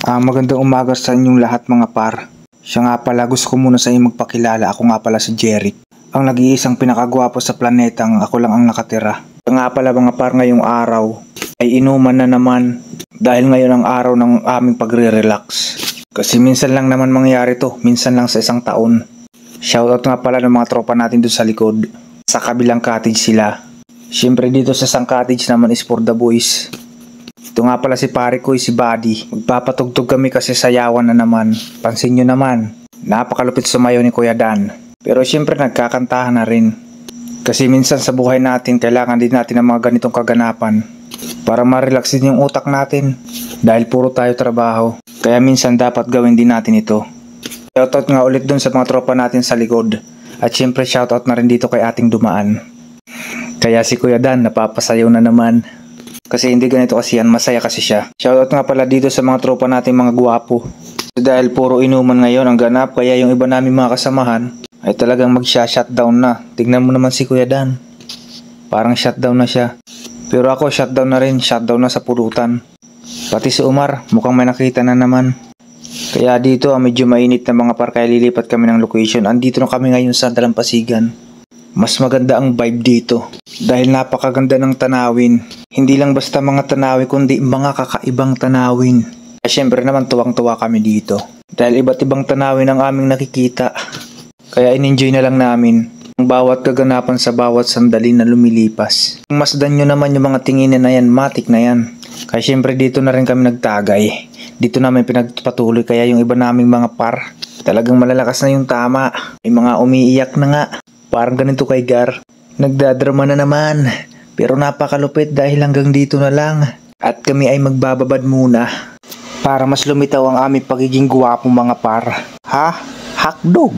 Magandang umaga sa inyong lahat mga par. Siya nga pala, gusto ko muna sa inyo magpakilala. Ako nga pala si Jeric, ang nag-iisang pinakagwapo sa planetang ako lang ang nakatira. Siya nga pala mga par, ngayong araw ay inuman na naman dahil ngayon ang araw ng aming pagre-relax. Kasi minsan lang naman mangyayari to, minsan lang sa isang taon. Shoutout nga pala ng mga tropa natin doon sa likod. Sa kabilang cottage sila. Siyempre dito sa isang cottage naman is for the boys. Ito nga pala si pare ko, si Buddy. Magpapatugtog kami kasi sayawan na naman. Pansin nyo naman, napakalupit sumayaw ni Kuya Dan. Pero siyempre nagkakantahan na rin. Kasi minsan sa buhay natin, kailangan din natin ng mga ganitong kaganapan. Para ma-relax din yung utak natin. Dahil puro tayo trabaho. Kaya minsan dapat gawin din natin ito. Shoutout nga ulit dun sa mga tropa natin sa likod. At siyempre shoutout na rin dito kay ating dumaan. Kaya si Kuya Dan napapasayaw na naman. Kasi hindi ganito kasi yan, masaya kasi siya. Shoutout nga pala dito sa mga tropa natin mga gwapo. So dahil puro inuman ngayon ang ganap, kaya yung iba namin mga kasamahan ay talagang magsha-shutdown na. Tignan mo naman si Kuya Dan. Parang shutdown na siya. Pero ako shutdown na rin, shutdown na sa pulutan. Pati si Umar, mukhang may nakita na naman. Kaya dito medyo mainit na mga par, kaya lilipat kami ng location. Andito na kami ngayon sa Dalampasigan. Mas maganda ang vibe dito dahil napakaganda ng tanawin. Hindi lang basta mga tanawin kundi mga kakaibang tanawin. Siyempre naman tuwang-tuwa kami dito dahil iba't ibang tanawin ang aming nakikita. Kaya in-enjoy na lang namin ang bawat kaganapan sa bawat sandali na lumilipas. Kung masdan nyo naman yung mga tinginan na yan, matik na yan. Kaya siyempre dito na rin kami nagtagay. Dito namin pinagpatuloy, kaya yung iba naming mga par talagang malalakas na yung tama. May mga umiiyak na nga. Parang ganito kay Gar. Nagdadrama na naman. Pero napakalupit dahil hanggang dito na lang. At kami ay magbababad muna. Para mas lumitaw ang aming pagiging guwapo mga par. Ha? Hotdog!